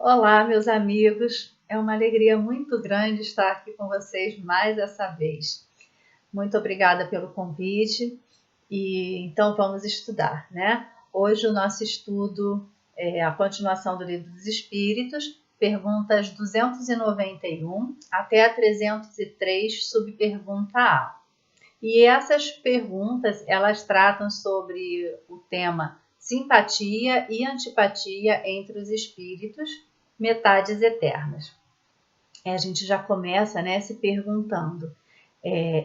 Olá, meus amigos. É uma alegria muito grande estar aqui com vocês mais essa vez. Muito obrigada pelo convite. E então vamos estudar, né? Hoje o nosso estudo é a continuação do Livro dos Espíritos, perguntas 291 até a 303, subpergunta A. E essas perguntas, elas tratam sobre o tema simpatia e antipatia entre os espíritos, metades eternas. A gente já começa, né, se perguntando,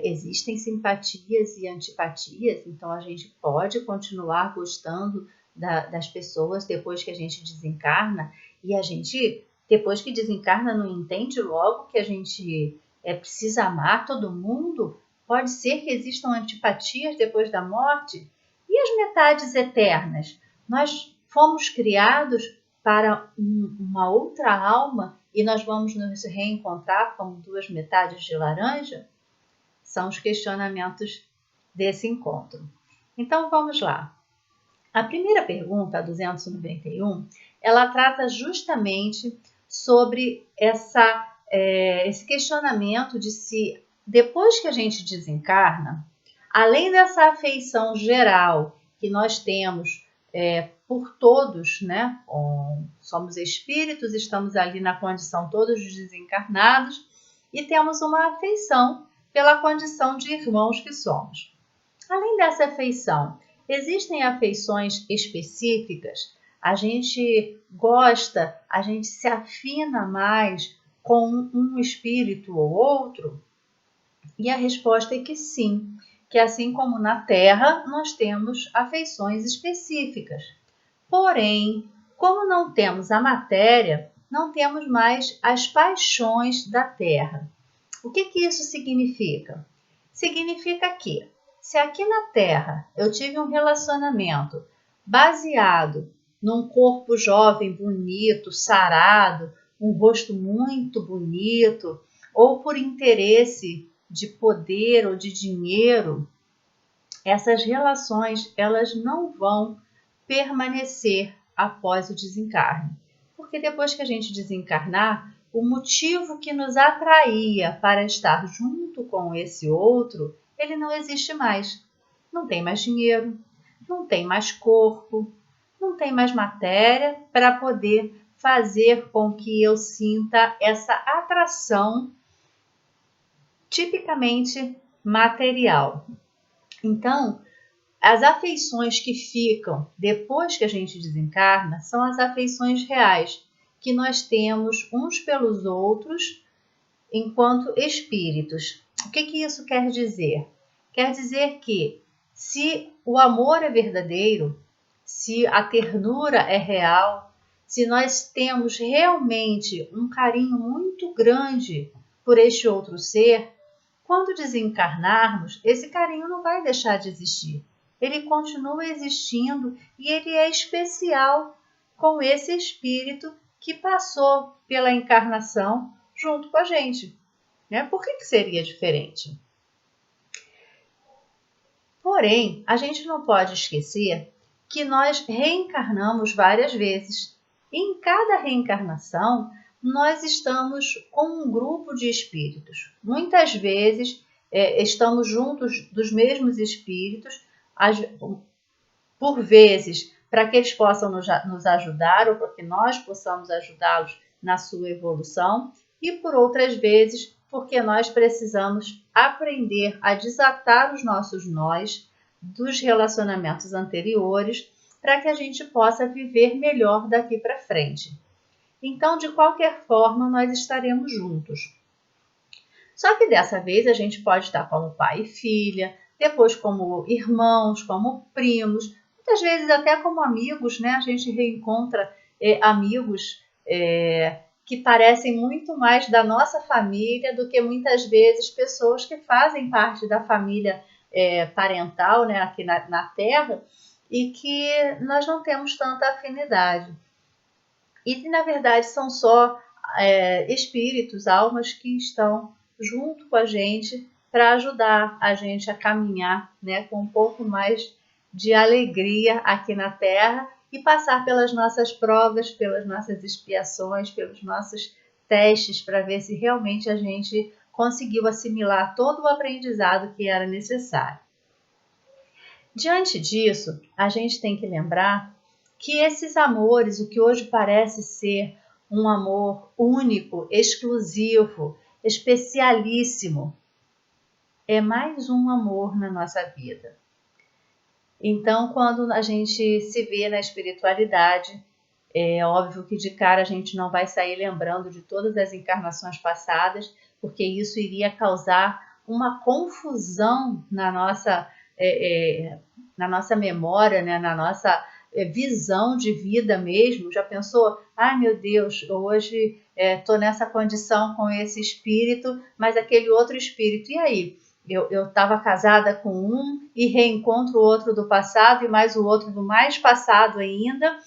existem simpatias e antipatias? Então a gente pode continuar gostando das pessoas depois que a gente desencarna? E a gente, depois que desencarna, não entende logo que a gente precisa amar todo mundo? Pode ser que existam antipatias depois da morte? E as metades eternas? Nós fomos criados para uma outra alma e nós vamos nos reencontrar como duas metades de laranja? São os questionamentos desse encontro. Então vamos lá. A primeira pergunta, a 291, ela trata justamente sobre esse questionamento de se, depois que a gente desencarna, além dessa afeição geral que nós temos por todos, né? Somos espíritos, estamos ali na condição todos desencarnados e temos uma afeição pela condição de irmãos que somos. Além dessa afeição, existem afeições específicas? A gente gosta, a gente se afina mais com um espírito ou outro? E a resposta é que sim, que assim como na Terra, nós temos afeições específicas. Porém, como não temos a matéria, não temos mais as paixões da Terra. O que isso significa? Significa que, se aqui na Terra eu tive um relacionamento baseado num corpo jovem, bonito, sarado, um rosto muito bonito, ou por interesse de poder ou de dinheiro, essas relações elas não vão permanecer após o desencarne. Porque depois que a gente desencarnar, o motivo que nos atraía para estar junto com esse outro, ele não existe mais. Não tem mais dinheiro, não tem mais corpo, não tem mais matéria para poder fazer com que eu sinta essa atração tipicamente material. Então, as afeições que ficam depois que a gente desencarna são as afeições reais que nós temos uns pelos outros enquanto espíritos. O que isso quer dizer? Quer dizer que se o amor é verdadeiro, se a ternura é real, se nós temos realmente um carinho muito grande por este outro ser, quando desencarnarmos, esse carinho não vai deixar de existir. Ele continua existindo e ele é especial com esse espírito que passou pela encarnação junto com a gente. Né? Por que seria diferente? Porém, a gente não pode esquecer que nós reencarnamos várias vezes. E em cada reencarnação, nós estamos com um grupo de espíritos. Muitas vezes, estamos juntos dos mesmos espíritos, por vezes, para que eles possam nos ajudar ou para que nós possamos ajudá-los na sua evolução, e por outras vezes, porque nós precisamos aprender a desatar os nossos nós dos relacionamentos anteriores para que a gente possa viver melhor daqui para frente. Então, de qualquer forma, nós estaremos juntos. Só que dessa vez a gente pode estar como pai e filha, depois como irmãos, como primos, muitas vezes até como amigos, né? A gente reencontra amigos que parecem muito mais da nossa família do que muitas vezes pessoas que fazem parte da família parental, né? Aqui na Terra, e que nós não temos tanta afinidade. E, na verdade, são só espíritos, almas que estão junto com a gente para ajudar a gente a caminhar, né, com um pouco mais de alegria aqui na Terra e passar pelas nossas provas, pelas nossas expiações, pelos nossos testes, para ver se realmente a gente conseguiu assimilar todo o aprendizado que era necessário. Diante disso, a gente tem que lembrar que esses amores, o que hoje parece ser um amor único, exclusivo, especialíssimo, é mais um amor na nossa vida. Então, quando a gente se vê na espiritualidade, é óbvio que de cara a gente não vai sair lembrando de todas as encarnações passadas, porque isso iria causar uma confusão na nossa memória, né? Na nossa visão de vida mesmo. Já pensou? Ai, meu Deus, hoje estou nessa condição com esse espírito, mas aquele outro espírito, e aí? Eu estava casada com um e reencontro o outro do passado e mais o outro do mais passado ainda.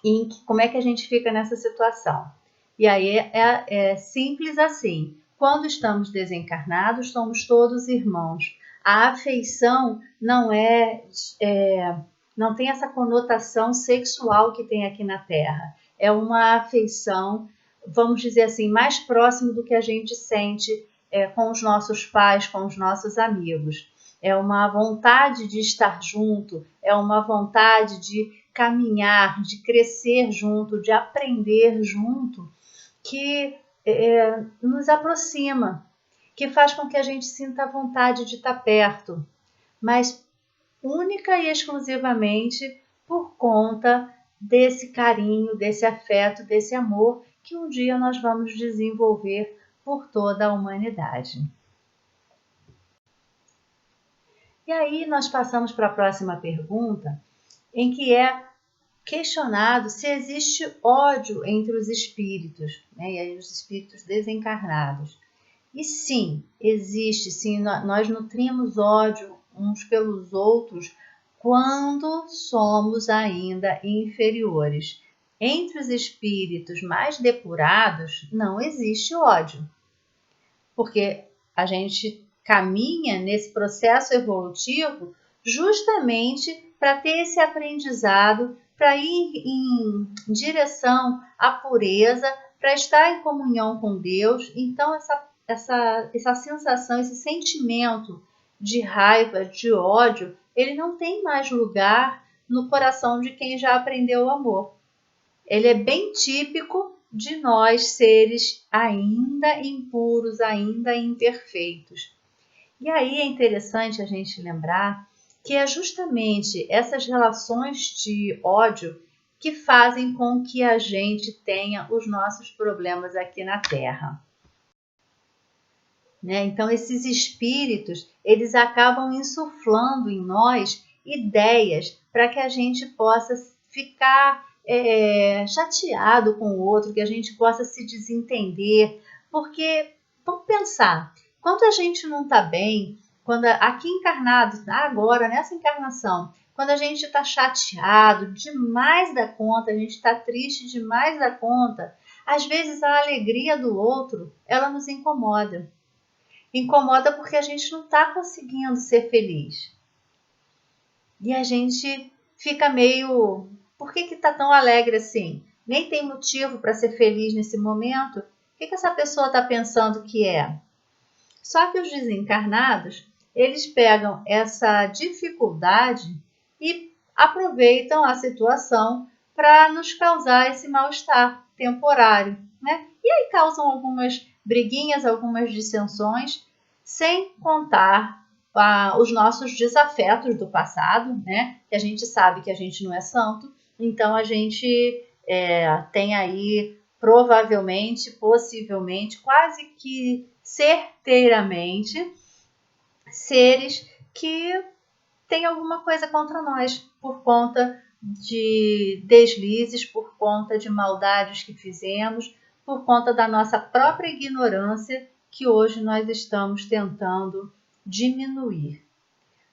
E como é que a gente fica nessa situação? E aí é simples assim. Quando estamos desencarnados, somos todos irmãos. A afeição não tem essa conotação sexual que tem aqui na Terra. É uma afeição, vamos dizer assim, mais próximo do que a gente sente com os nossos pais, com os nossos amigos. É uma vontade de estar junto, é uma vontade de caminhar, de crescer junto, de aprender junto, que nos aproxima, que faz com que a gente sinta a vontade de estar perto, mas única e exclusivamente por conta desse carinho, desse afeto, desse amor que um dia nós vamos desenvolver por toda a humanidade. E aí nós passamos para a próxima pergunta, em que é questionado se existe ódio entre os espíritos, né, e aí os espíritos desencarnados. E sim, existe, sim, nós nutrimos ódio uns pelos outros quando somos ainda inferiores. Entre os espíritos mais depurados não existe ódio, porque a gente caminha nesse processo evolutivo justamente para ter esse aprendizado, para ir em direção à pureza, para estar em comunhão com Deus. Então, essa sensação, esse sentimento de raiva, de ódio, ele não tem mais lugar no coração de quem já aprendeu o amor. Ele é bem típico de nós, seres ainda impuros, ainda imperfeitos. E aí é interessante a gente lembrar que é justamente essas relações de ódio que fazem com que a gente tenha os nossos problemas aqui na Terra. Né? Então, esses espíritos, eles acabam insuflando em nós ideias para que a gente possa ficar chateado com o outro, que a gente possa se desentender, porque, vamos pensar, quando a gente não está bem, quando aqui encarnado, agora, nessa encarnação, quando a gente está chateado demais da conta, a gente está triste demais da conta, às vezes a alegria do outro, ela nos incomoda. Incomoda porque a gente não está conseguindo ser feliz. E a gente fica meio... Por que está tão alegre assim? Nem tem motivo para ser feliz nesse momento. O que essa pessoa está pensando que é? Só que os desencarnados, eles pegam essa dificuldade e aproveitam a situação para nos causar esse mal-estar temporário, né? E aí causam algumas briguinhas, algumas dissensões, sem contar os nossos desafetos do passado, né? Que a gente sabe que a gente não é santo, então a gente tem aí provavelmente, possivelmente, quase que certeiramente, seres que têm alguma coisa contra nós por conta de deslizes, por conta de maldades que fizemos, por conta da nossa própria ignorância que hoje nós estamos tentando diminuir.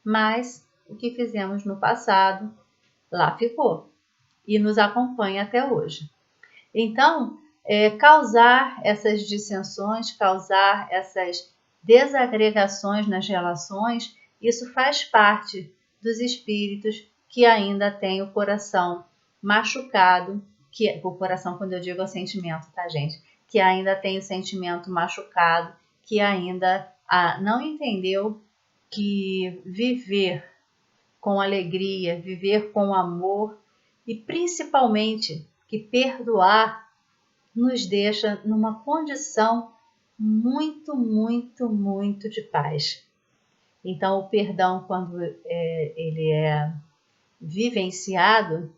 Mas o que fizemos no passado, lá ficou e nos acompanha até hoje. Então, causar essas dissensões, causar essas desagregações nas relações, isso faz parte dos espíritos que ainda têm o coração machucado, que o coração, quando eu digo é o sentimento, tá, gente? Que ainda tem o sentimento machucado, que ainda não entendeu que viver com alegria, viver com amor e principalmente que perdoar nos deixa numa condição muito, muito, muito de paz. Então, o perdão, quando ele é vivenciado,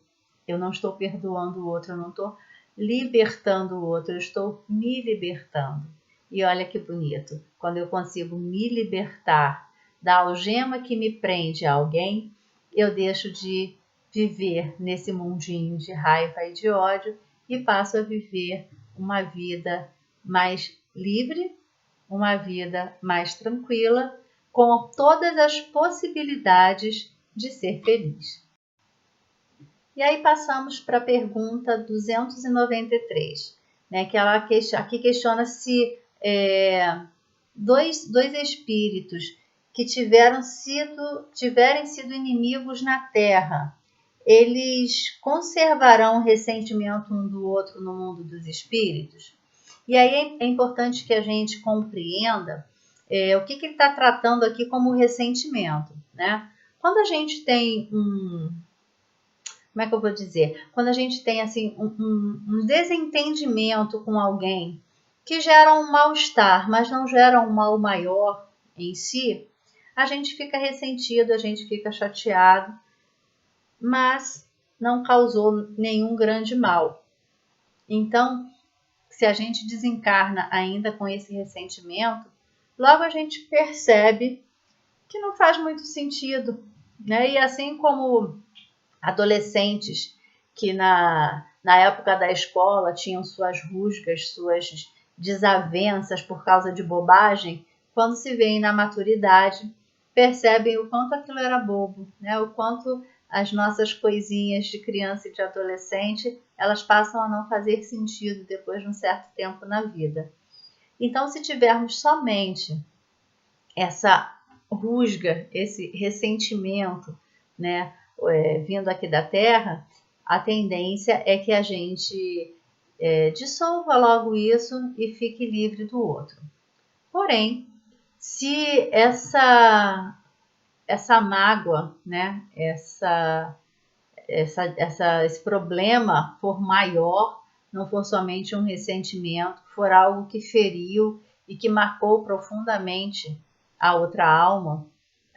eu não estou perdoando o outro, eu não estou libertando o outro, eu estou me libertando. E olha que bonito, quando eu consigo me libertar da algema que me prende a alguém, eu deixo de viver nesse mundinho de raiva e de ódio e passo a viver uma vida mais livre, uma vida mais tranquila, com todas as possibilidades de ser feliz. E aí passamos para a pergunta 293, né, que ela aqui questiona se dois espíritos que tiverem sido inimigos na Terra, eles conservarão o ressentimento um do outro no mundo dos espíritos? E aí é importante que a gente compreenda o que ele está tratando aqui como ressentimento, né? Quando a gente tem como é que eu vou dizer? Quando a gente tem assim um desentendimento com alguém que gera um mal-estar, mas não gera um mal maior em si, a gente fica ressentido, a gente fica chateado, mas não causou nenhum grande mal. Então, se a gente desencarna ainda com esse ressentimento, logo a gente percebe que não faz muito sentido, né? E assim como adolescentes que na época da escola tinham suas rusgas, suas desavenças por causa de bobagem, quando se veem na maturidade, percebem o quanto aquilo era bobo, né? O quanto as nossas coisinhas de criança e de adolescente, elas passam a não fazer sentido depois de um certo tempo na vida. Então, se tivermos somente essa rusga, esse ressentimento, né, vindo aqui da Terra, a tendência é que a gente dissolva logo isso e fique livre do outro. Porém, se essa mágoa, né, esse problema for maior, não for somente um ressentimento, for algo que feriu e que marcou profundamente a outra alma,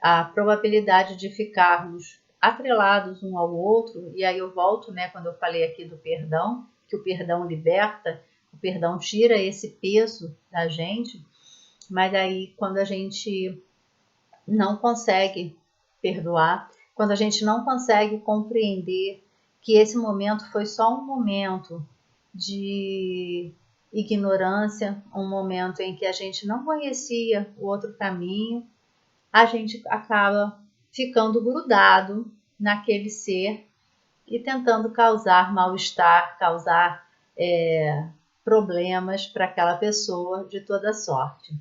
a probabilidade de ficarmos atrelados um ao outro, e aí eu volto, né, quando eu falei aqui do perdão, que o perdão liberta, o perdão tira esse peso da gente, mas aí quando a gente não consegue perdoar, quando a gente não consegue compreender que esse momento foi só um momento de ignorância, um momento em que a gente não conhecia o outro caminho, a gente acaba ficando grudado naquele ser e tentando causar mal-estar, causar problemas para aquela pessoa de toda sorte.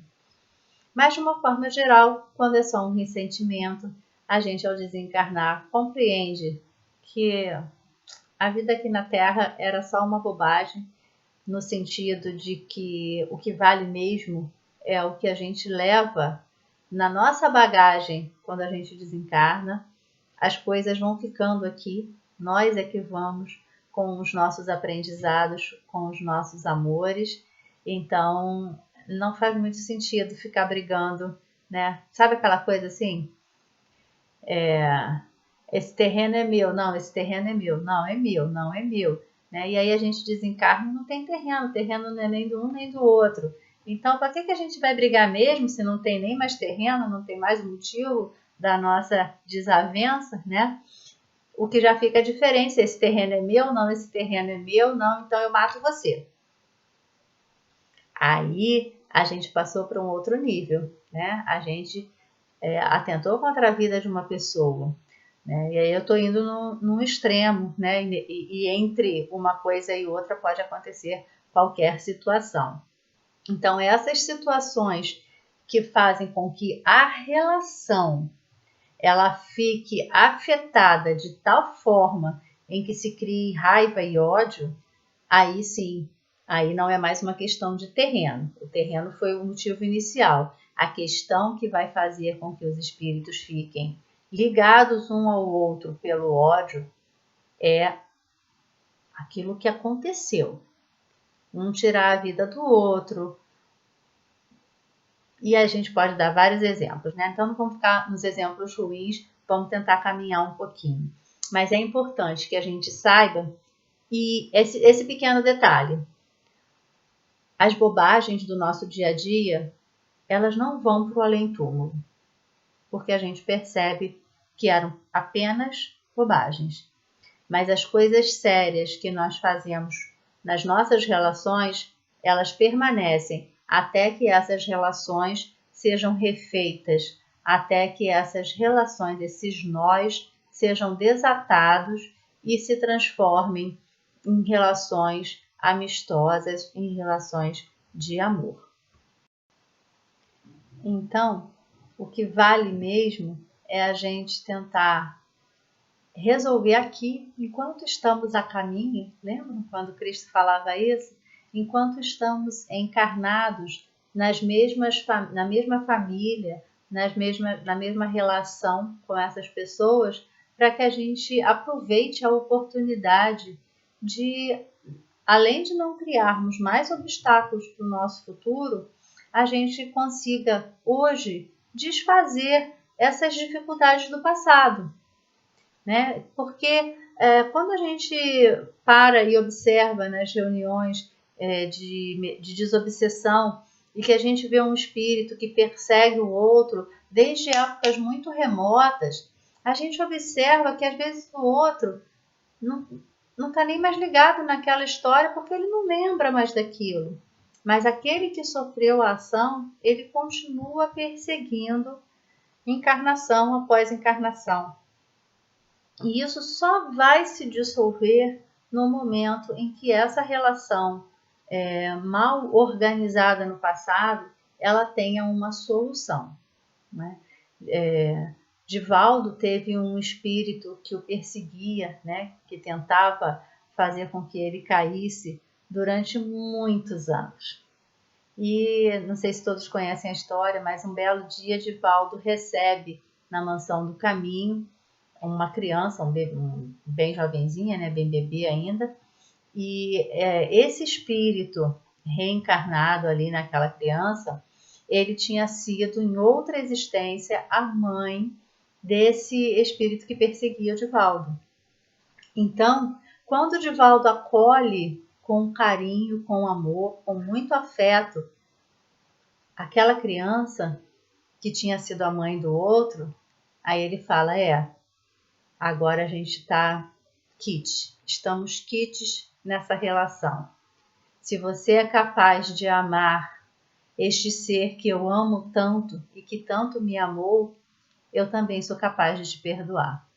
Mas, de uma forma geral, quando é só um ressentimento, a gente, ao desencarnar, compreende que a vida aqui na Terra era só uma bobagem, no sentido de que o que vale mesmo é o que a gente leva na nossa bagagem quando a gente desencarna. As coisas vão ficando aqui, nós é que vamos com os nossos aprendizados, com os nossos amores. Então, não faz muito sentido ficar brigando, né? Sabe aquela coisa assim? Esse terreno é meu, não, esse terreno é meu, não, é meu, não, é meu. Né? E aí a gente desencarna e não tem terreno, o terreno não é nem do um nem do outro. Então, para que a gente vai brigar mesmo se não tem nem mais terreno, não tem mais motivo da nossa desavença, né? O que já fica a diferença, esse terreno é meu, não, esse terreno é meu, não, então eu mato você. Aí a gente passou para um outro nível, né? A gente atentou contra a vida de uma pessoa, né? E aí eu estou indo num extremo, né? E entre uma coisa e outra pode acontecer qualquer situação. Então, essas situações que fazem com que a relação ela fique afetada de tal forma em que se crie raiva e ódio, aí sim, aí não é mais uma questão de terreno. O terreno foi o motivo inicial. A questão que vai fazer com que os espíritos fiquem ligados um ao outro pelo ódio é aquilo que aconteceu. Um tirar a vida do outro. E a gente pode dar vários exemplos, né? Então não vamos ficar nos exemplos ruins, vamos tentar caminhar um pouquinho. Mas é importante que a gente saiba, e esse pequeno detalhe, as bobagens do nosso dia a dia, elas não vão para o além-túmulo, porque a gente percebe que eram apenas bobagens. Mas as coisas sérias que nós fazemos nas nossas relações, elas permanecem até que essas relações sejam refeitas, até que essas relações, esses nós, sejam desatados e se transformem em relações amistosas, em relações de amor. Então, o que vale mesmo é a gente tentar resolver aqui, enquanto estamos a caminho. Lembram quando Cristo falava isso? Enquanto estamos encarnados na mesma família, na mesma relação com essas pessoas, para que a gente aproveite a oportunidade de, além de não criarmos mais obstáculos para o nosso futuro, a gente consiga hoje desfazer essas dificuldades do passado. Né? Porque quando a gente para e observa nas reuniões de desobsessão e que a gente vê um espírito que persegue o outro desde épocas muito remotas, a gente observa que às vezes o outro não está nem mais ligado naquela história porque ele não lembra mais daquilo. Mas aquele que sofreu a ação, ele continua perseguindo encarnação após encarnação. E isso só vai se dissolver no momento em que essa relação mal organizada no passado, ela tenha uma solução. Né? Divaldo teve um espírito que o perseguia, né? Que tentava fazer com que ele caísse durante muitos anos. E não sei se todos conhecem a história, mas um belo dia Divaldo recebe na Mansão do Caminho uma criança, bem jovenzinha, né, bem bebê ainda, e esse espírito reencarnado ali naquela criança, ele tinha sido em outra existência a mãe desse espírito que perseguia o Divaldo. Então, quando o Divaldo acolhe com carinho, com amor, com muito afeto, aquela criança que tinha sido a mãe do outro, aí ele fala, agora a gente está estamos quites nessa relação. Se você é capaz de amar este ser que eu amo tanto e que tanto me amou, eu também sou capaz de te perdoar.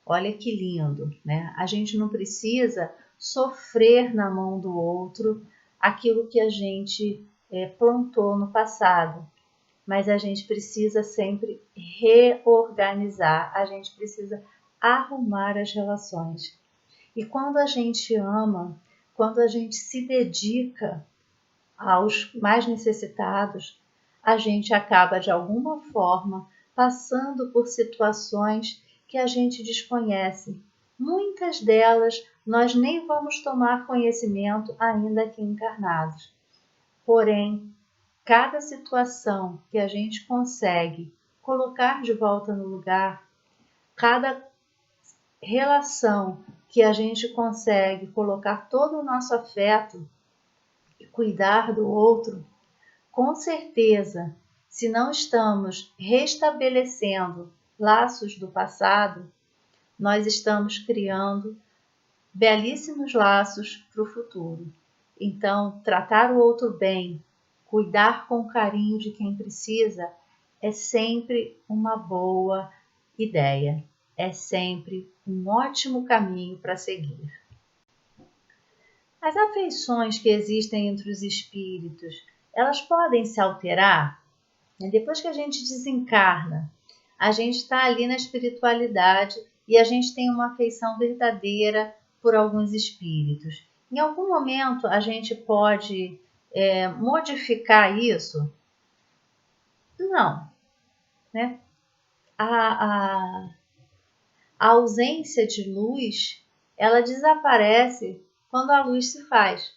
Olha que lindo, né? A gente não precisa sofrer na mão do outro aquilo que a gente plantou no passado, mas a gente precisa sempre reorganizar, a gente precisa arrumar as relações. E quando a gente ama, quando a gente se dedica aos mais necessitados, a gente acaba de alguma forma passando por situações que a gente desconhece. Muitas delas nós nem vamos tomar conhecimento ainda aqui encarnados. Porém, cada situação que a gente consegue colocar de volta no lugar, cada relação que a gente consegue colocar todo o nosso afeto e cuidar do outro, com certeza, se não estamos restabelecendo laços do passado, nós estamos criando belíssimos laços para o futuro. Então, tratar o outro bem, cuidar com carinho de quem precisa, é sempre uma boa ideia. É sempre um ótimo caminho para seguir. As afeições que existem entre os espíritos, elas podem se alterar? Depois que a gente desencarna, a gente está ali na espiritualidade e a gente tem uma afeição verdadeira por alguns espíritos. Em algum momento a gente pode modificar isso? Não, né? A ausência de luz, ela desaparece quando a luz se faz,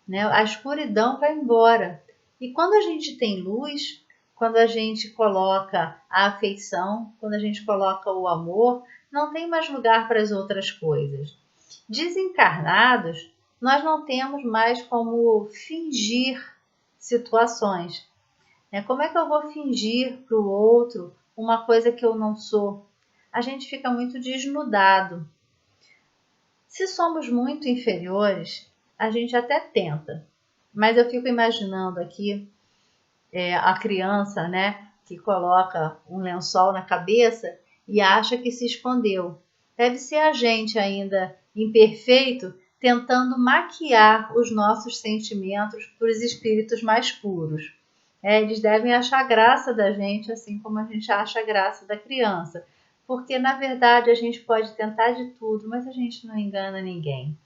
né? A escuridão vai embora. E quando a gente tem luz, quando a gente coloca a afeição, quando a gente coloca o amor, não tem mais lugar para as outras coisas. Desencarnados, nós não temos mais como fingir situações. Como é que eu vou fingir para o outro uma coisa que eu não sou? A gente fica muito desnudado. Se somos muito inferiores, a gente até tenta. Mas eu fico imaginando aqui a criança, né, que coloca um lençol na cabeça e acha que se escondeu. Deve ser a gente ainda imperfeito tentando maquiar os nossos sentimentos para os espíritos mais puros. Eles devem achar graça da gente, assim como a gente acha graça da criança. Porque, na verdade, a gente pode tentar de tudo, mas a gente não engana ninguém,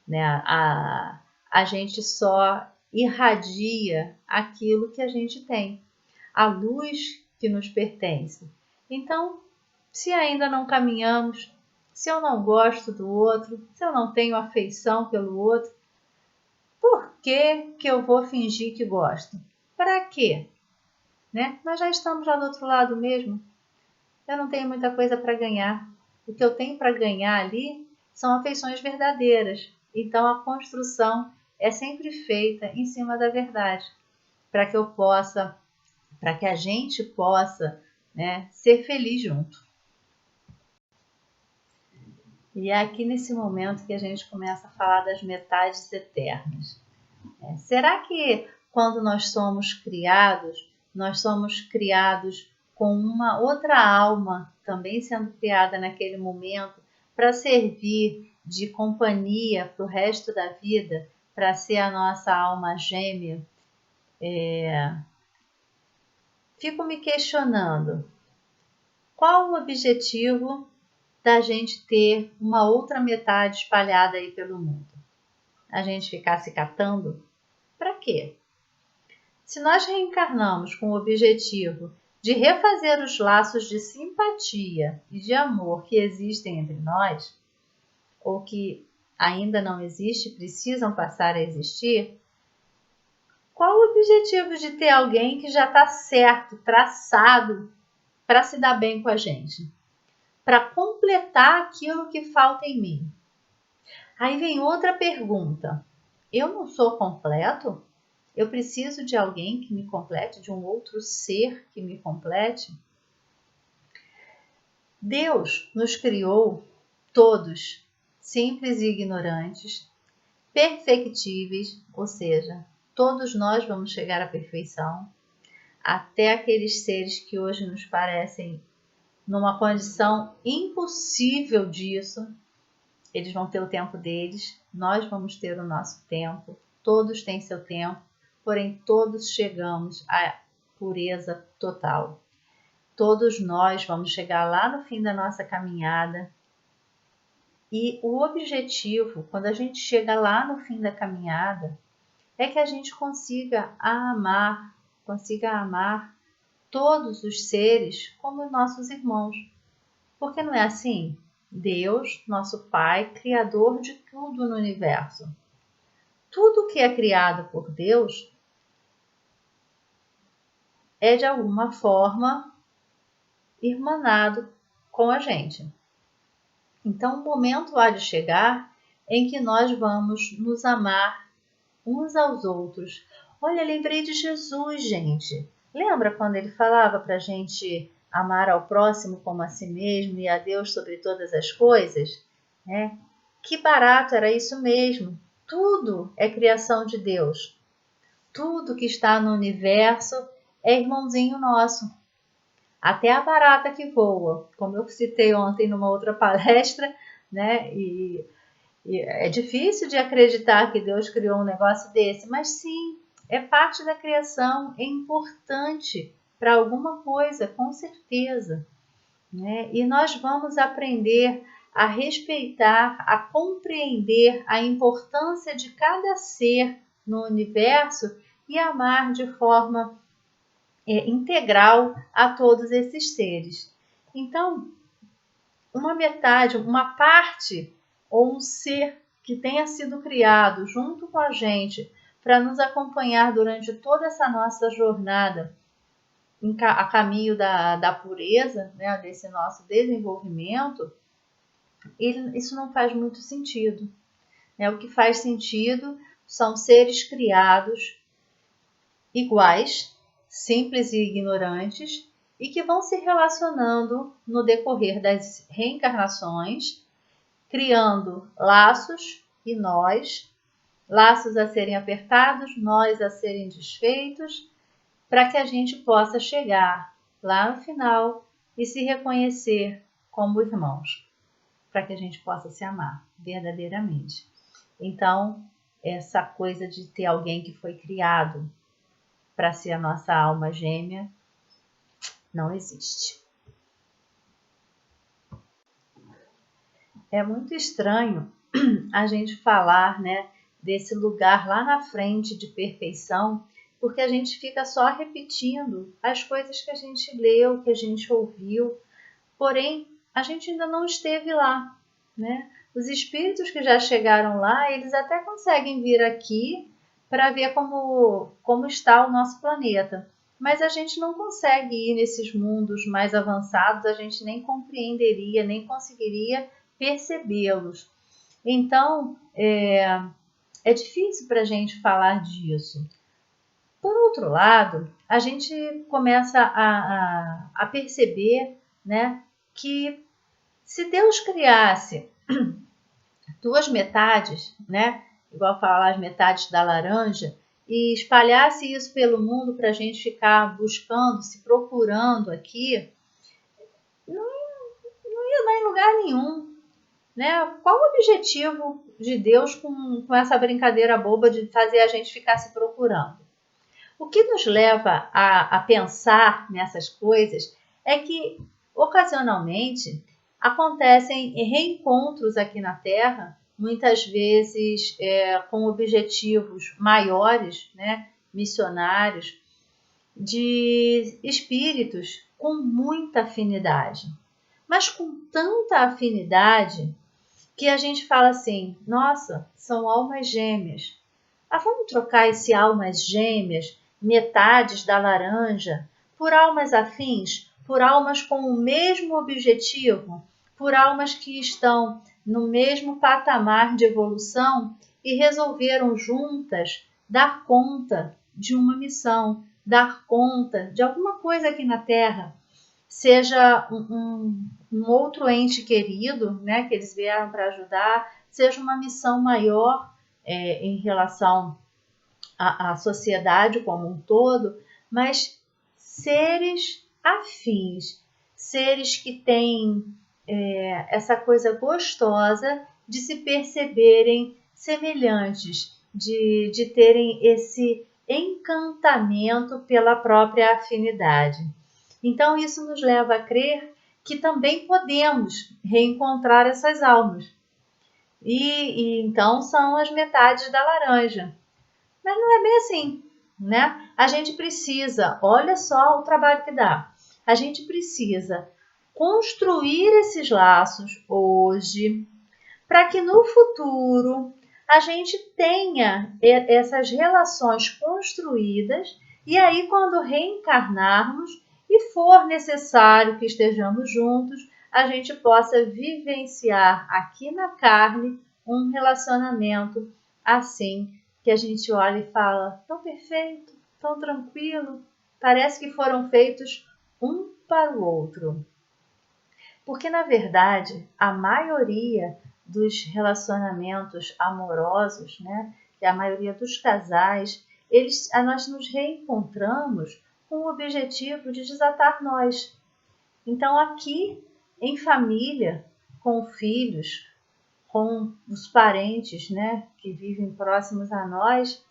né? A gente só irradia aquilo que a gente tem, a luz que nos pertence. Então, se ainda não caminhamos, se eu não gosto do outro, se eu não tenho afeição pelo outro, por que eu vou fingir que gosto? Para quê? Né? Nós já estamos lá do outro lado mesmo. Eu não tenho muita coisa para ganhar. O que eu tenho para ganhar ali são afeições verdadeiras. Então a construção é sempre feita em cima da verdade, para que a gente possa, né, ser feliz junto. E é aqui nesse momento que a gente começa a falar das metades eternas. Será que quando nós somos criados com uma outra alma também sendo criada naquele momento para servir de companhia para o resto da vida, para ser a nossa alma gêmea? Fico me questionando, qual o objetivo da gente ter uma outra metade espalhada aí pelo mundo? A gente ficar se catando? Para quê? Se nós reencarnamos com o objetivo de refazer os laços de simpatia e de amor que existem entre nós, ou que ainda não existem, precisam passar a existir, qual o objetivo de ter alguém que já está certo, traçado, para se dar bem com a gente? Para completar aquilo que falta em mim. Aí vem outra pergunta. Eu não sou completo? Eu preciso de alguém que me complete, de um outro ser que me complete? Deus nos criou todos, simples e ignorantes, perfectíveis, ou seja, todos nós vamos chegar à perfeição, até aqueles seres que hoje nos parecem numa condição impossível disso, eles vão ter o tempo deles, nós vamos ter o nosso tempo, todos têm seu tempo, porém todos chegamos à pureza total. Todos nós vamos chegar lá no fim da nossa caminhada e o objetivo, quando a gente chega lá no fim da caminhada, é que a gente consiga amar todos os seres como nossos irmãos. Porque não é assim? Deus, nosso Pai, Criador de tudo no universo. Tudo que é criado por Deus é de alguma forma irmanado com a gente. Então o momento há de chegar em que nós vamos nos amar uns aos outros. Olha, lembrei de Jesus, gente. Lembra quando ele falava para a gente amar ao próximo como a si mesmo e a Deus sobre todas as coisas? Que barato, era isso mesmo. Tudo é criação de Deus. Tudo que está no universo é irmãozinho nosso. Até a barata que voa, como eu citei ontem numa outra palestra, né? E é difícil de acreditar que Deus criou um negócio desse, mas sim, é parte da criação, é importante para alguma coisa, com certeza. né? E nós vamos aprender a respeitar, a compreender a importância de cada ser no universo e amar de forma integral a todos esses seres. Então, uma metade, uma parte ou um ser que tenha sido criado junto com a gente para nos acompanhar durante toda essa nossa jornada a caminho da pureza, né, desse nosso desenvolvimento, isso não faz muito sentido. Né? O que faz sentido são seres criados iguais, simples e ignorantes, e que vão se relacionando no decorrer das reencarnações, criando laços e nós, laços a serem apertados, nós a serem desfeitos, para que a gente possa chegar lá no final e se reconhecer como irmãos, para que a gente possa se amar verdadeiramente. Então, essa coisa de ter alguém que foi criado para ser a nossa alma gêmea não existe. É muito estranho a gente falar, né, desse lugar lá na frente de perfeição, porque a gente fica só repetindo as coisas que a gente leu, que a gente ouviu, porém a gente ainda não esteve lá, né? Os espíritos que já chegaram lá, eles até conseguem vir aqui para ver como está o nosso planeta, mas a gente não consegue ir nesses mundos mais avançados, a gente nem compreenderia, nem conseguiria percebê-los. Então, é difícil para a gente falar disso. Por outro lado, a gente começa a perceber, né, que se Deus criasse duas metades, né, igual falar as metades da laranja, e espalhasse isso pelo mundo para a gente ficar buscando, se procurando aqui, não ia dar em lugar nenhum. Né? Qual o objetivo de Deus com essa brincadeira boba de fazer a gente ficar se procurando? O que nos leva a pensar nessas coisas é que, ocasionalmente, acontecem reencontros aqui na Terra, muitas vezes com objetivos maiores, né, missionários, de espíritos com muita afinidade. Mas com tanta afinidade que a gente fala assim, nossa, são almas gêmeas. Vamos trocar esse almas gêmeas, metades da laranja, por almas afins, por almas com o mesmo objetivo, por almas que estão no mesmo patamar de evolução e resolveram juntas dar conta de uma missão, dar conta de alguma coisa aqui na Terra, seja um outro ente querido, né, que eles vieram para ajudar, seja uma missão maior em relação à sociedade como um todo, mas seres afins, seres que têm essa coisa gostosa de se perceberem semelhantes, de terem esse encantamento pela própria afinidade. Então, isso nos leva a crer que também podemos reencontrar essas almas. E então são as metades da laranja. Mas não é bem assim, né? A gente precisa, olha só o trabalho que dá. A gente precisa construir esses laços hoje, para que no futuro a gente tenha essas relações construídas e aí quando reencarnarmos e for necessário que estejamos juntos, a gente possa vivenciar aqui na carne um relacionamento assim, que a gente olha e fala, tão perfeito, tão tranquilo, parece que foram feitos um para o outro. Porque, na verdade, a maioria dos relacionamentos amorosos, né, que a maioria dos casais, nós nos reencontramos com o objetivo de desatar nós. Então, aqui, em família, com filhos, com os parentes, né, que vivem próximos a nós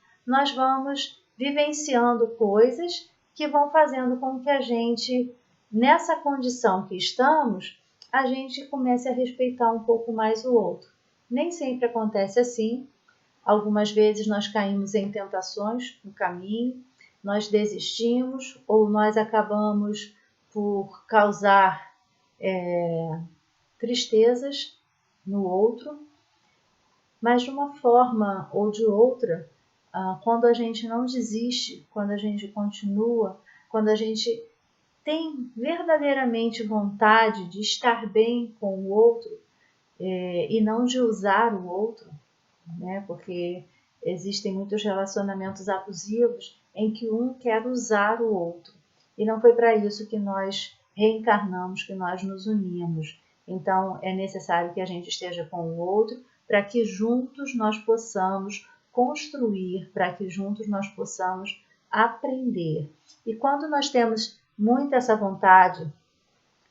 vamos vivenciando coisas que vão fazendo com que a gente nessa condição que estamos, a gente comece a respeitar um pouco mais o outro. Nem sempre acontece assim. Algumas vezes nós caímos em tentações no caminho, nós desistimos ou nós acabamos por causar tristezas no outro, mas de uma forma ou de outra, quando a gente não desiste, quando a gente continua, quando a gente tem verdadeiramente vontade de estar bem com o outro e não de usar o outro, né? Porque existem muitos relacionamentos abusivos em que um quer usar o outro. E não foi para isso que nós reencarnamos, que nós nos unimos. Então, é necessário que a gente esteja com o outro para que juntos nós possamos construir, para que juntos nós possamos aprender. E quando nós temos muito essa vontade,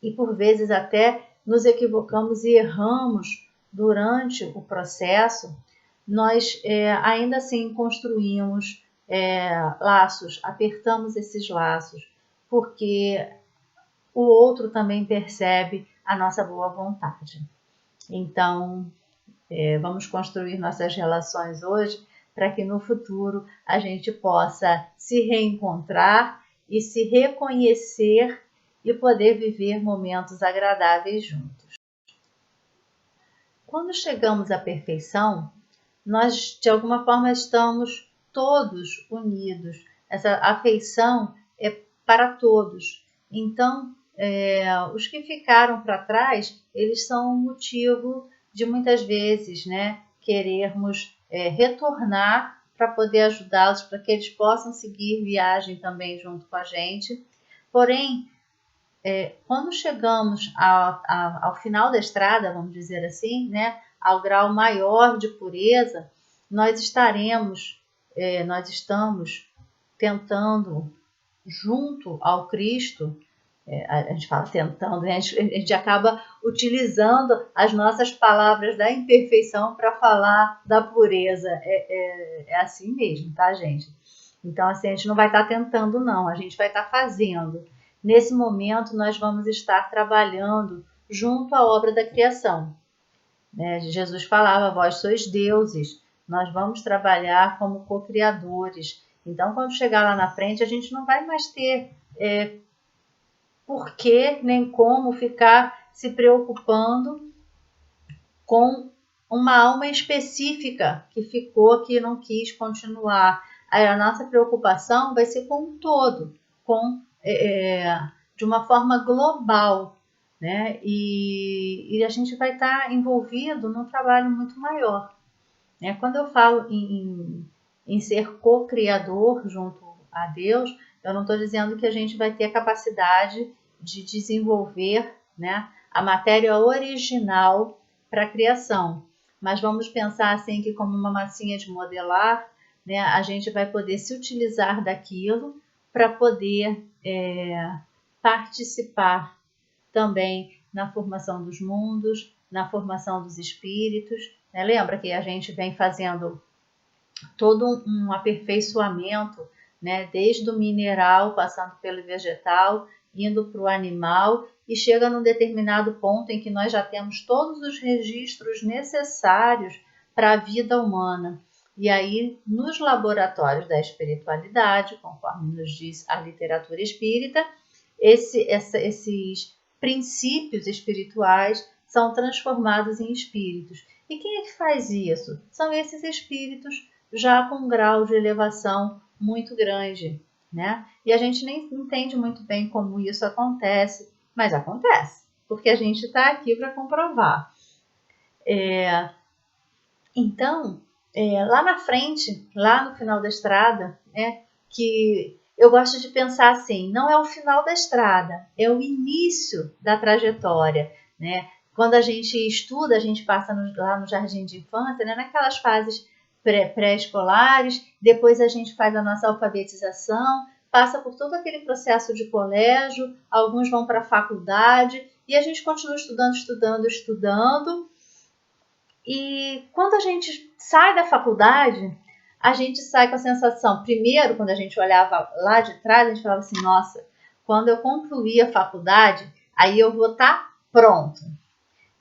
e por vezes até nos equivocamos e erramos durante o processo, nós ainda assim construímos laços, apertamos esses laços, porque o outro também percebe a nossa boa vontade. Então, vamos construir nossas relações hoje para que no futuro a gente possa se reencontrar e se reconhecer e poder viver momentos agradáveis juntos. Quando chegamos à perfeição, nós de alguma forma estamos todos unidos. Essa afeição é para todos. Então, os que ficaram para trás, eles são motivo de muitas vezes, né, querermos retornar para poder ajudá-los, para que eles possam seguir viagem também junto com a gente. Porém, quando chegamos ao final da estrada, vamos dizer assim, né, ao grau maior de pureza, nós estamos tentando, junto ao Cristo, a gente fala tentando, né, a gente acaba utilizando as nossas palavras da imperfeição para falar da pureza. É assim mesmo, tá, gente? Então, assim, a gente não vai estar tentando, não, a gente vai estar fazendo. Nesse momento, nós vamos estar trabalhando junto à obra da criação. Jesus falava, vós sois deuses, nós vamos trabalhar como co-criadores. Então, quando chegar lá na frente, a gente não vai mais ter por que nem como ficar se preocupando com uma alma específica que ficou, que não quis continuar. Aí a nossa preocupação vai ser com o todo, de uma forma global, né? E a gente vai estar envolvido num trabalho muito maior. Né? Quando eu falo em ser co-criador junto a Deus, eu não estou dizendo que a gente vai ter a capacidade de desenvolver, né, a matéria original para a criação. Mas vamos pensar assim que como uma massinha de modelar, né, a gente vai poder se utilizar daquilo para poder participar também na formação dos mundos, na formação dos espíritos. Né? Lembra que a gente vem fazendo todo um aperfeiçoamento, né, desde o mineral, passando pelo vegetal, indo para o animal, e chega num determinado ponto em que nós já temos todos os registros necessários para a vida humana. E aí, nos laboratórios da espiritualidade, conforme nos diz a literatura espírita, esses princípios espirituais são transformados em espíritos. E quem é que faz isso? São esses espíritos já com um grau de elevação muito grande, né? E a gente nem entende muito bem como isso acontece, mas acontece, porque a gente está aqui para comprovar. Então, lá na frente, lá no final da estrada, né, que eu gosto de pensar assim, não é o final da estrada, é o início da trajetória, né? Quando a gente estuda, a gente passa lá no jardim de infância, né, naquelas fases pré-escolares, depois a gente faz a nossa alfabetização, passa por todo aquele processo de colégio, alguns vão para a faculdade, e a gente continua estudando, e quando a gente sai da faculdade, a gente sai com a sensação, primeiro, quando a gente olhava lá de trás, a gente falava assim, nossa, quando eu concluir a faculdade, aí eu vou estar pronto.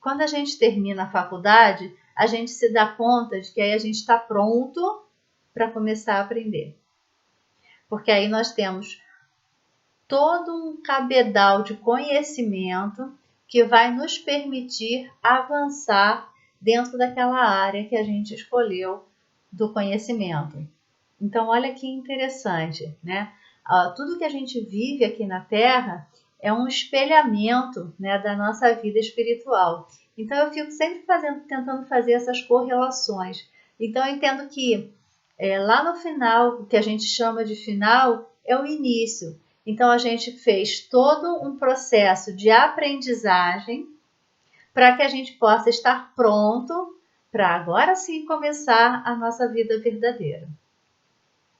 Quando a gente termina a faculdade, a gente se dá conta de que aí a gente está pronto para começar a aprender. Porque aí nós temos todo um cabedal de conhecimento que vai nos permitir avançar dentro daquela área que a gente escolheu do conhecimento. Então, olha que interessante, né? Tudo que a gente vive aqui na Terra é um espelhamento, né, da nossa vida espiritual. Então, eu fico sempre tentando fazer essas correlações. Então, eu entendo que lá no final, o que a gente chama de final, é o início. Então, a gente fez todo um processo de aprendizagem para que a gente possa estar pronto para agora sim começar a nossa vida verdadeira.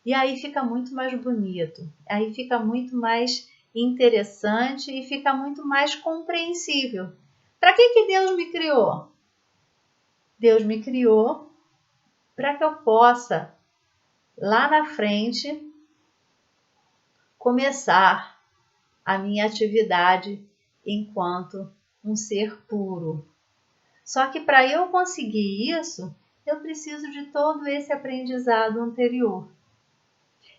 E aí fica muito mais bonito, aí fica muito mais interessante e fica muito mais compreensível. Para que Deus me criou? Deus me criou para que eu possa, lá na frente, começar a minha atividade enquanto um ser puro. Só que para eu conseguir isso, eu preciso de todo esse aprendizado anterior.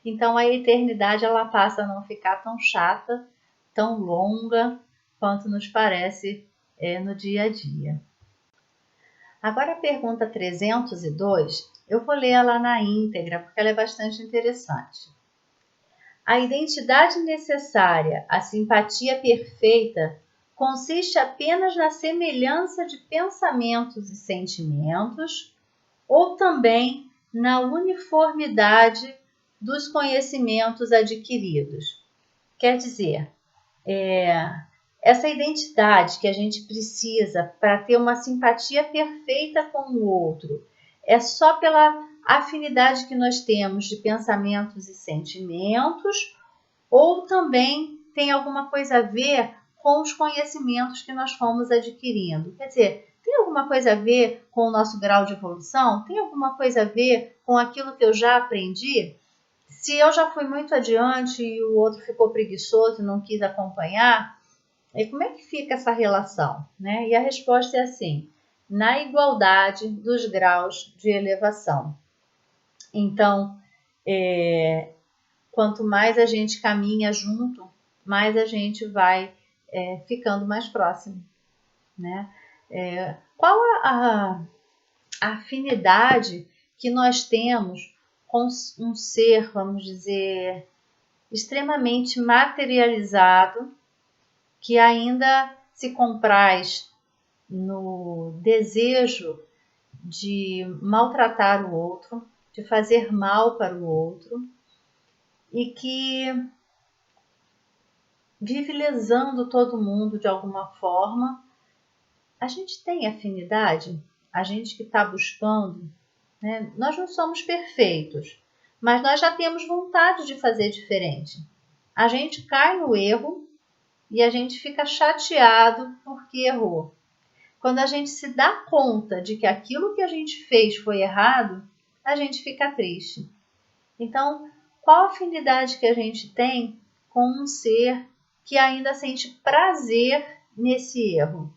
Então a eternidade ela passa a não ficar tão chata, tão longa, quanto nos parece no dia a dia. Agora a pergunta 302, eu vou ler ela na íntegra, porque ela é bastante interessante. A identidade necessária, a simpatia perfeita, consiste apenas na semelhança de pensamentos e sentimentos, ou também na uniformidade dos conhecimentos adquiridos. Quer dizer, essa identidade que a gente precisa para ter uma simpatia perfeita com o outro é só pela afinidade que nós temos de pensamentos e sentimentos, ou também tem alguma coisa a ver com os conhecimentos que nós fomos adquirindo. Quer dizer, tem alguma coisa a ver com o nosso grau de evolução? Tem alguma coisa a ver com aquilo que eu já aprendi? Se eu já fui muito adiante e o outro ficou preguiçoso e não quis acompanhar, como é que fica essa relação, né? E a resposta é assim: na igualdade dos graus de elevação. Então, quanto mais a gente caminha junto, mais a gente vai ficando mais próximo, né? Qual a afinidade que nós temos com um ser, vamos dizer, extremamente materializado, que ainda se compraz no desejo de maltratar o outro, de fazer mal para o outro, e que vive lesando todo mundo de alguma forma. A gente tem afinidade? A gente que está buscando, né? Nós não somos perfeitos, mas nós já temos vontade de fazer diferente. A gente cai no erro e a gente fica chateado porque errou. Quando a gente se dá conta de que aquilo que a gente fez foi errado, a gente fica triste. Então, qual a afinidade que a gente tem com um ser que ainda sente prazer nesse erro?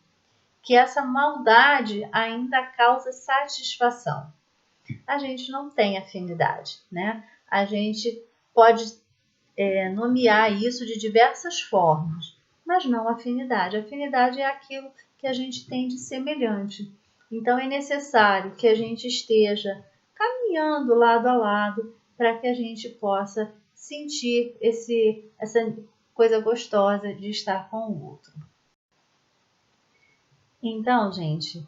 Que essa maldade ainda causa satisfação? A gente não tem afinidade, né? A gente pode nomear isso de diversas formas, mas não afinidade. Afinidade é aquilo que a gente tem de semelhante. Então é necessário que a gente esteja caminhando lado a lado para que a gente possa sentir essa coisa gostosa de estar com o outro. Então, gente,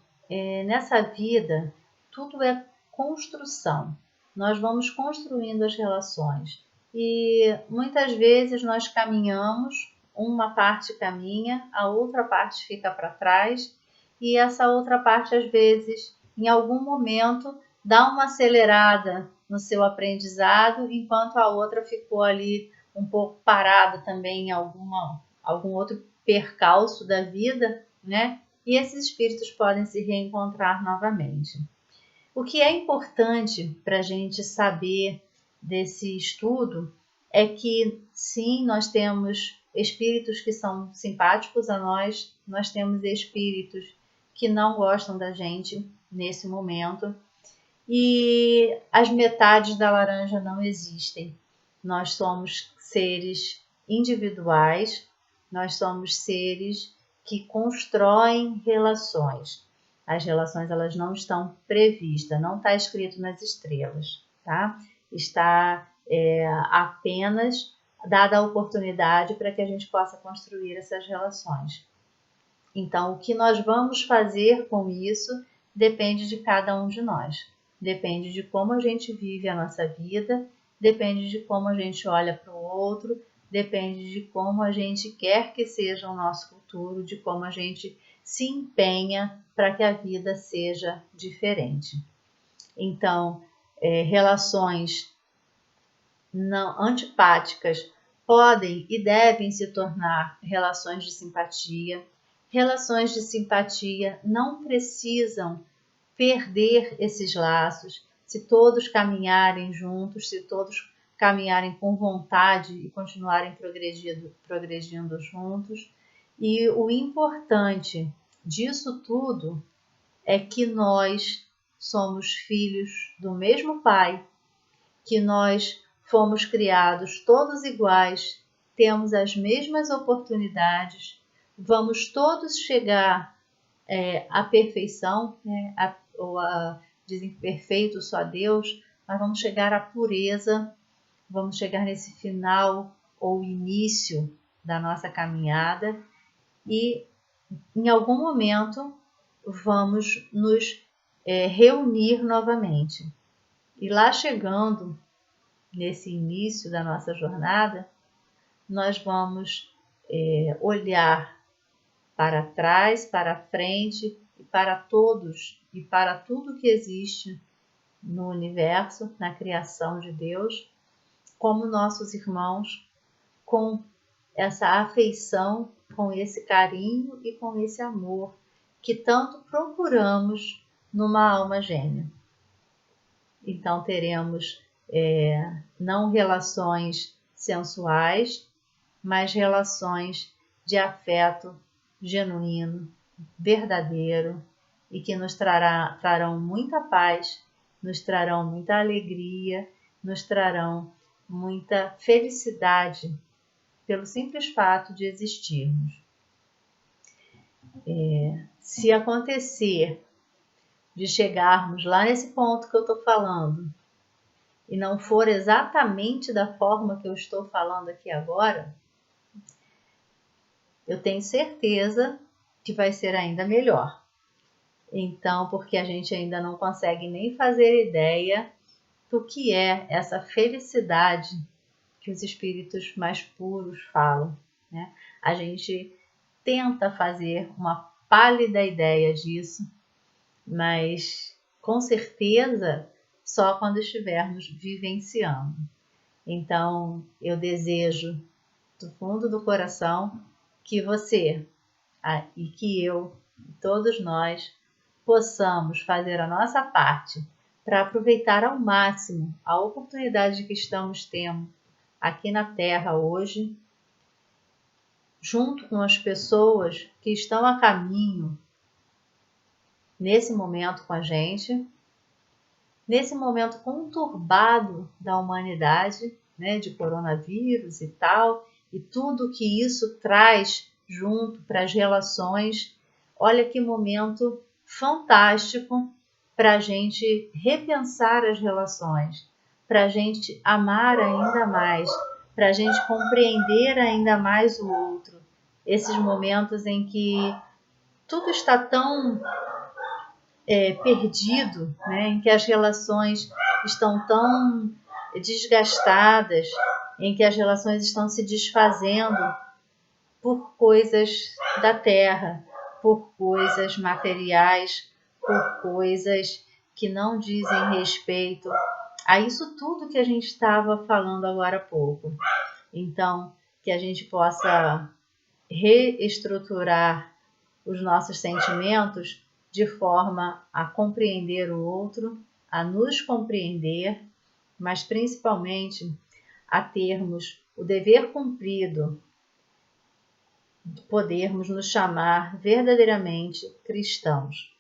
nessa vida tudo é construção. Nós vamos construindo as relações e muitas vezes nós caminhamos, uma parte caminha, a outra parte fica para trás e essa outra parte às vezes, em algum momento, dá uma acelerada no seu aprendizado, enquanto a outra ficou ali um pouco parada também em algum outro percalço da vida, né? E esses espíritos podem se reencontrar novamente. O que é importante para a gente saber desse estudo é que, sim, nós temos espíritos que são simpáticos a nós, nós temos espíritos que não gostam da gente nesse momento. E as metades da laranja não existem. Nós somos seres individuais, nós somos seres que constroem relações. As relações elas não estão previstas, não está escrito nas estrelas, tá? Está apenas dada a oportunidade para que a gente possa construir essas relações. Então, o que nós vamos fazer com isso depende de cada um de nós. Depende de como a gente vive a nossa vida, depende de como a gente olha para o outro, depende de como a gente quer que seja o nosso futuro, de como a gente se empenha para que a vida seja diferente. Então, relações não antipáticas podem e devem se tornar relações de simpatia. Relações de simpatia não precisam perder esses laços, se todos caminharem juntos, se todos caminharem com vontade e continuarem progredindo juntos. E o importante disso tudo é que nós somos filhos do mesmo Pai, que nós fomos criados todos iguais, temos as mesmas oportunidades, vamos todos chegar à perfeição, né? Dizem que perfeito só Deus, mas vamos chegar à pureza, vamos chegar nesse final ou início da nossa caminhada e em algum momento vamos nos reunir novamente. E lá chegando nesse início da nossa jornada, nós vamos olhar para trás, para frente e para todos e para tudo que existe no universo, na criação de Deus, como nossos irmãos, com essa afeição, com esse carinho e com esse amor que tanto procuramos numa alma gêmea. Então teremos não relações sensuais, mas relações de afeto genuíno, verdadeiro e que nos trarão muita paz, nos trarão muita alegria, nos trarão muita felicidade pelo simples fato de existirmos. Se acontecer de chegarmos lá nesse ponto que eu estou falando e não for exatamente da forma que eu estou falando aqui agora, eu tenho certeza que vai ser ainda melhor. Então, porque a gente ainda não consegue nem fazer ideia do que é essa felicidade que os espíritos mais puros falam, né? A gente tenta fazer uma pálida ideia disso, mas com certeza só quando estivermos vivenciando. Então, eu desejo do fundo do coração que você e que eu, todos nós, possamos fazer a nossa parte para aproveitar ao máximo a oportunidade que estamos tendo aqui na Terra hoje, junto com as pessoas que estão a caminho nesse momento com a gente, nesse momento conturbado da humanidade, né, de coronavírus e tal, e tudo que isso traz junto para as relações. Olha que momento fantástico para a gente repensar as relações, para a gente amar ainda mais, para a gente compreender ainda mais o outro. Esses momentos em que tudo está tão perdido, né? Em que as relações estão tão desgastadas, em que as relações estão se desfazendo por coisas da terra, por coisas materiais, por coisas que não dizem respeito a isso tudo que a gente estava falando agora há pouco. Então, que a gente possa reestruturar os nossos sentimentos de forma a compreender o outro, a nos compreender, mas principalmente a termos o dever cumprido podermos nos chamar verdadeiramente cristãos,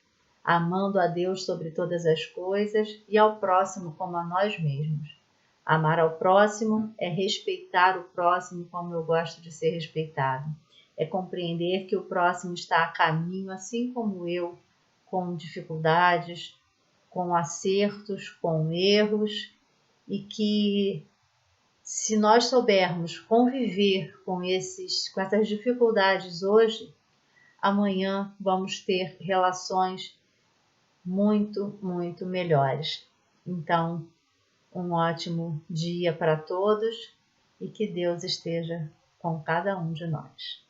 amando a Deus sobre todas as coisas e ao próximo como a nós mesmos. Amar ao próximo é respeitar o próximo como eu gosto de ser respeitado. É compreender que o próximo está a caminho, assim como eu, com dificuldades, com acertos, com erros, e que se nós soubermos conviver com essas dificuldades hoje, amanhã vamos ter relações muito, muito melhores. Então, um ótimo dia para todos e que Deus esteja com cada um de nós.